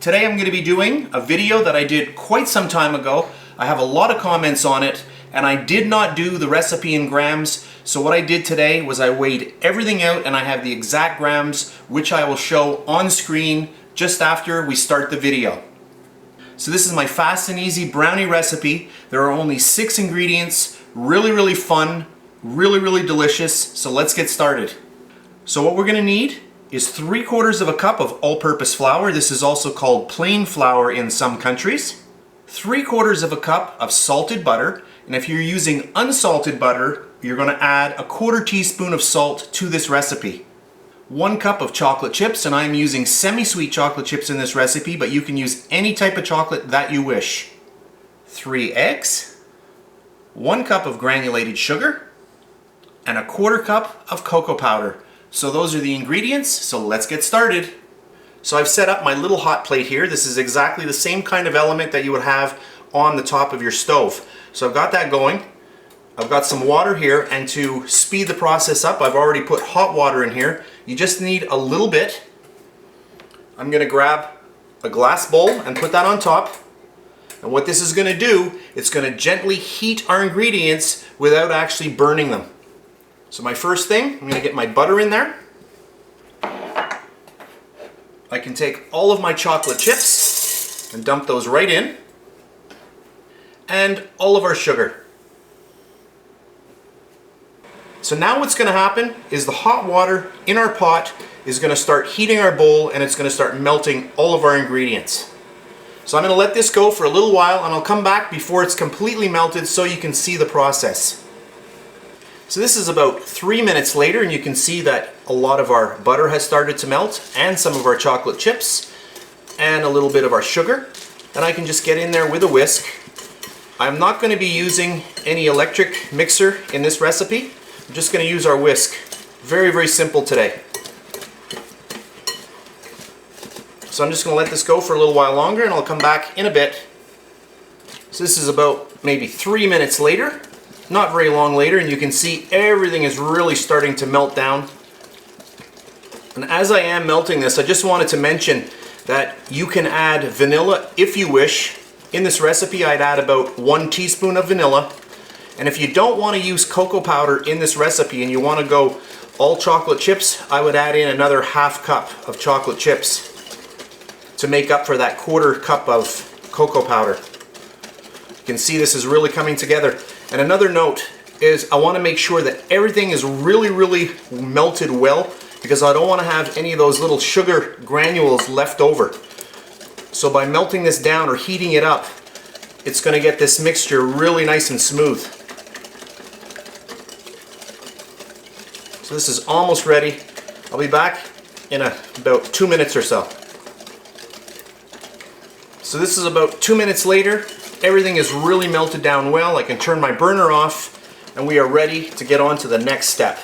Today I'm going to be doing a video that I did quite some time ago. I have a lot of comments on it, and I did not do the recipe in grams. So what I did today was I weighed everything out, and I have the exact grams, which I will show on screen just after we start the video. So this is my fast and easy brownie recipe. There are only 6 ingredients, really fun, really delicious. So let's get started. So what we're going to need is 3/4 of a cup of all-purpose flour. This is also called plain flour in some countries. 3/4 of a cup of salted butter, and if you're using unsalted butter, you're going to add a 1/4 teaspoon of salt to this recipe. 1 cup of chocolate chips, and I'm using semi-sweet chocolate chips in this recipe, but you can use any type of chocolate that you wish. 3 eggs, 1 cup of granulated sugar, and a 1/4 cup of cocoa powder. So those are the ingredients, so let's get started. So I've set up my little hot plate here. This is exactly the same kind of element that you would have on the top of your stove. So I've got that going. I've got some water here, and to speed the process up, I've already put hot water in here. You just need a little bit. I'm going to grab a glass bowl and put that on top. And what this is going to do, it's going to gently heat our ingredients without actually burning them. So my first thing, I'm going to get my butter in there. I can take all of my chocolate chips and dump those right in. And all of our sugar. So now what's going to happen is the hot water in our pot is going to start heating our bowl, and it's going to start melting all of our ingredients. So I'm going to let this go for a little while, and I'll come back before it's completely melted so you can see the process. So this is about 3 minutes later, and you can see that a lot of our butter has started to melt, and some of our chocolate chips, and a little bit of our sugar. And I can just get in there with a whisk. I'm not going to be using any electric mixer in this recipe. I'm just going to use our whisk. Very simple today. So I'm just going to let this go for a little while longer, and I'll come back in a bit. So this is about maybe 3 minutes later. Not very long later, and you can see everything is really starting to melt down. And as I am melting this, I just wanted to mention that you can add vanilla if you wish. In this recipe, I'd add about 1 teaspoon of vanilla. And if you don't want to use cocoa powder in this recipe and you want to go all chocolate chips, I would add in another 1/2 cup of chocolate chips to make up for that 1/4 cup of cocoa powder. You can see this is really coming together. And another note is I want to make sure that everything is really melted well, because I don't want to have any of those little sugar granules left over. So by melting this down or heating it up, it's going to get this mixture really nice and smooth. So this is almost ready. I'll be back in about 2 minutes or so. So this is about 2 minutes later. Everything is really melted down well. I can turn my burner off, and we are ready to get on to the next step.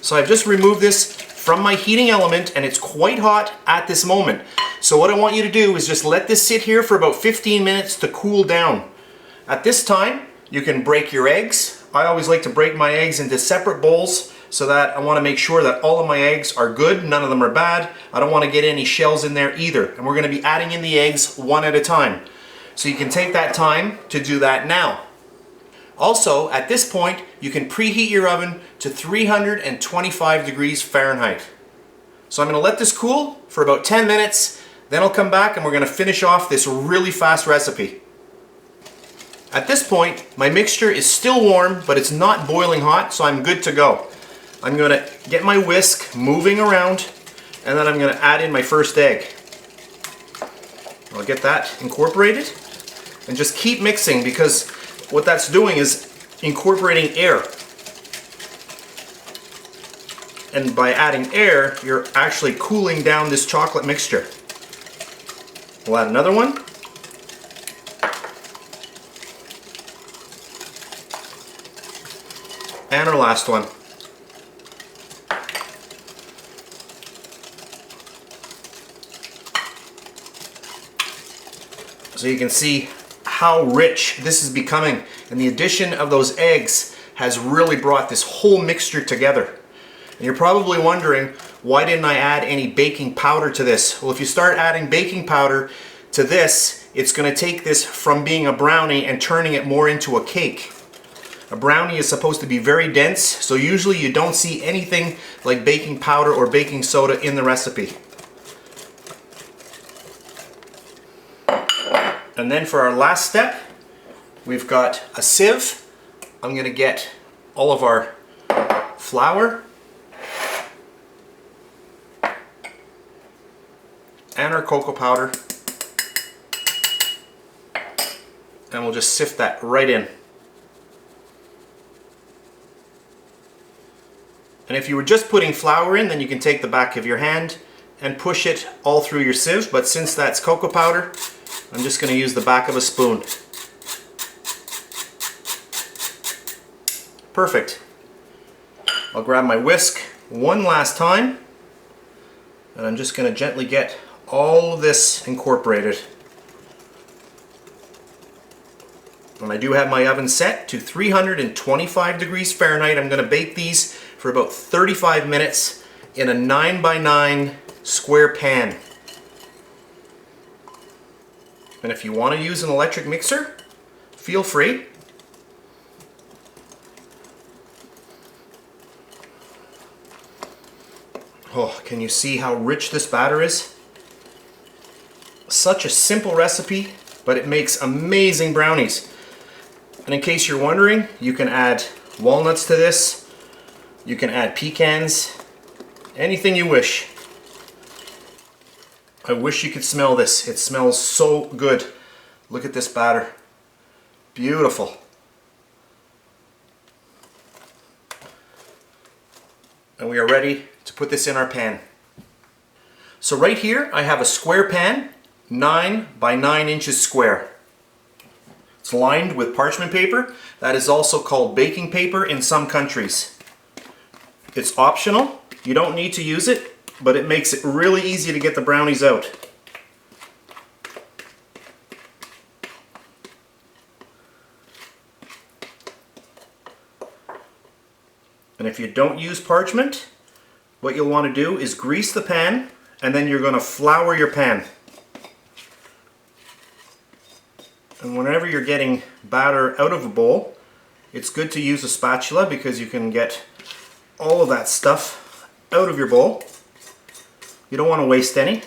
So I've just removed this from my heating element, and it's quite hot at this moment. So what I want you to do is just let this sit here for about 15 minutes to cool down. At this time, you can break your eggs. I always like to break my eggs into separate bowls, so that I want to make sure that all of my eggs are good, none of them are bad. I don't want to get any shells in there either. And we're going to be adding in the eggs one at a time. So you can take that time to do that now. Also, at this point, you can preheat your oven to 325 degrees Fahrenheit. So I'm going to let this cool for about 10 minutes, then I'll come back and we're going to finish off this really fast recipe. At this point, my mixture is still warm, but it's not boiling hot, so I'm good to go. I'm going to get my whisk moving around, and then I'm going to add in my first egg. I'll get that incorporated, and just keep mixing, because what that's doing is incorporating air. And by adding air, you're actually cooling down this chocolate mixture. We'll add another one. And our last one. So you can see how rich this is becoming, and the addition of those eggs has really brought this whole mixture together. And you're probably wondering, why didn't I add any baking powder to this? Well, if you start adding baking powder to this, it's going to take this from being a brownie and turning it more into a cake. A brownie is supposed to be very dense, so usually you don't see anything like baking powder or baking soda in the recipe. And then for our last step, we've got a sieve. I'm going to get all of our flour and our cocoa powder, and we'll just sift that right in. And if you were just putting flour in, then you can take the back of your hand and push it all through your sieve, but since that's cocoa powder, I'm just going to use the back of a spoon. Perfect. I'll grab my whisk one last time, and I'm just going to gently get all of this incorporated. And I do have my oven set to 325 degrees Fahrenheit. I'm going to bake these for about 35 minutes in a 9x9 square pan. And if you want to use an electric mixer, feel free. Oh, can you see how rich this batter is? Such a simple recipe, but it makes amazing brownies. And in case you're wondering, you can add walnuts to this. You can add pecans, anything you wish. I wish you could smell this. It smells so good. Look at this batter. Beautiful. And we are ready to put this in our pan. So right here I have a square pan, 9 by 9 inches square. It's lined with parchment paper. That is also called baking paper in some countries. It's optional. You don't need to use it, but it makes it really easy to get the brownies out. And if you don't use parchment, what you'll want to do is grease the pan, and then you're going to flour your pan. And whenever you're getting batter out of a bowl, it's good to use a spatula because you can get all of that stuff out of your bowl. You don't want to waste any.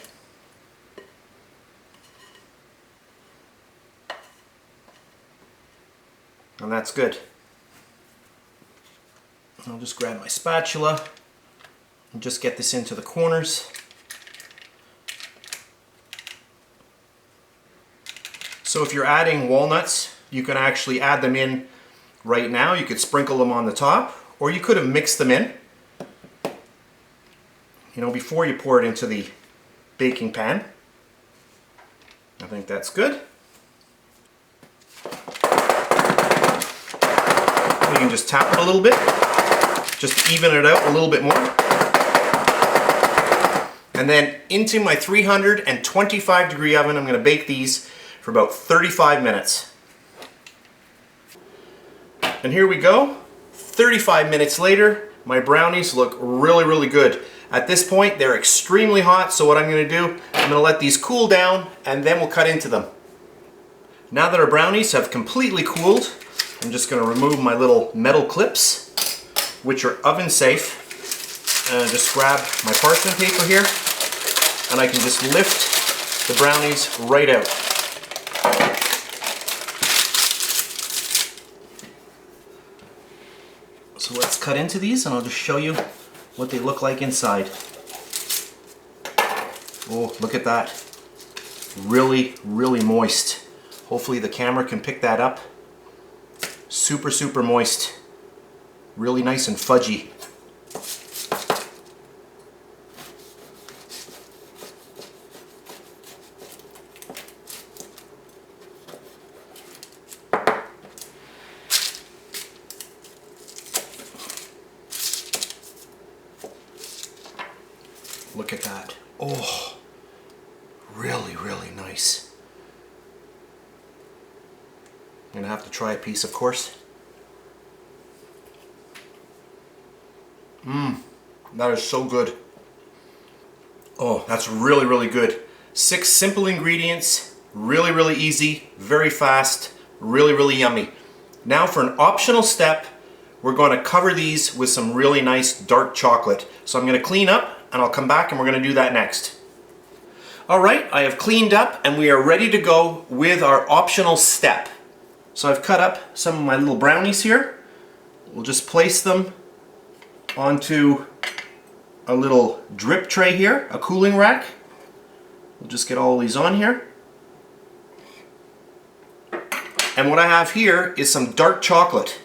And that's good. I'll just grab my spatula and just get this into the corners. So if you're adding walnuts, you can actually add them in right now. You could sprinkle them on the top, or you could have mixed them in, you know, before you pour it into the baking pan. I think that's good. You can just tap it a little bit, just even it out a little bit more. And then into my 325 degree oven, I'm going to bake these for about 35 minutes. And here we go. 35 minutes later, my brownies look really, really good. At this point, they're extremely hot, so what I'm going to do, I'm going to let these cool down, and then we'll cut into them. Now that our brownies have completely cooled, I'm just going to remove my little metal clips, which are oven safe, and just grab my parchment paper here, and I can just lift the brownies right out. So let's cut into these, and I'll just show you what they look like inside. Oh, look at that. Really, really moist. Hopefully the camera can pick that up. Super, super moist. Really nice and fudgy. Look at that. Oh, really, really nice. I'm gonna have to try a piece, of course. That is so good. Oh, that's really, really good. 6 simple ingredients, really, really easy, very fast, really, really yummy. Now for an optional step, we're going to cover these with some really nice dark chocolate. So I'm going to clean up and I'll come back and we're going to do that next. Alright, I have cleaned up and we are ready to go with our optional step. So I've cut up some of my little brownies here. We'll just place them onto a little drip tray here, a cooling rack. We'll just get all these on here. And what I have here is some dark chocolate.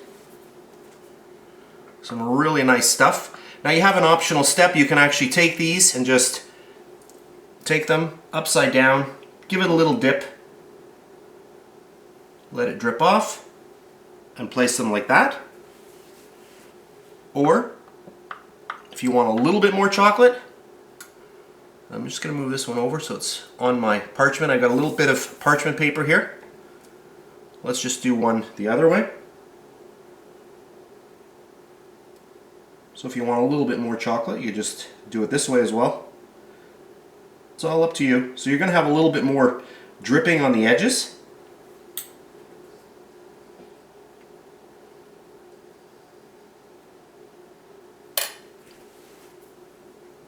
Some really nice stuff. Now you have an optional step. You can actually take these and just take them upside down, give it a little dip, let it drip off, and place them like that. Or if you want a little bit more chocolate, I'm just going to move this one over so it's on my parchment. I've got a little bit of parchment paper here. Let's just do one the other way. So if you want a little bit more chocolate, you just do it this way as well. It's all up to you. So you're going to have a little bit more dripping on the edges.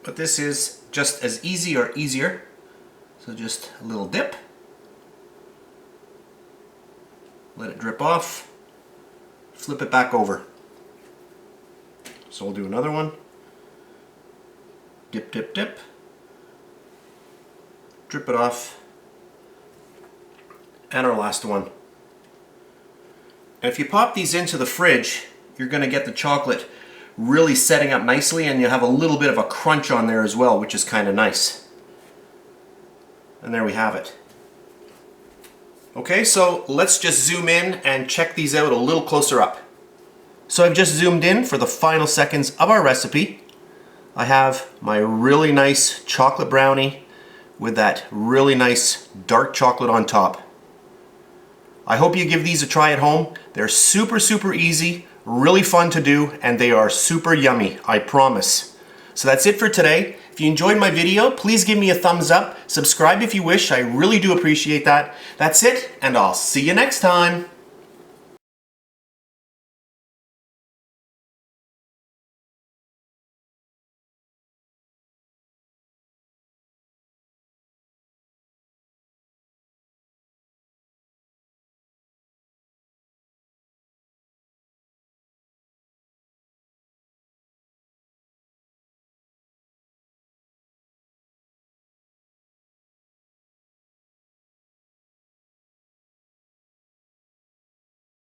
But this is just as easy or easier. So just a little dip. Let it drip off. Flip it back over. So we'll do another one. Dip, dip, dip. Drip it off. And our last one. And if you pop these into the fridge, you're going to get the chocolate really setting up nicely, and you'll have a little bit of a crunch on there as well, which is kind of nice. And there we have it. Okay, so let's just zoom in and check these out a little closer up. So I've just zoomed in for the final seconds of our recipe. I have my really nice chocolate brownie with that really nice dark chocolate on top. I hope you give these a try at home. They're super, super easy, really fun to do, and they are super yummy, I promise. So that's it for today. If you enjoyed my video, please give me a thumbs up. Subscribe if you wish, I really do appreciate that. That's it, and I'll see you next time.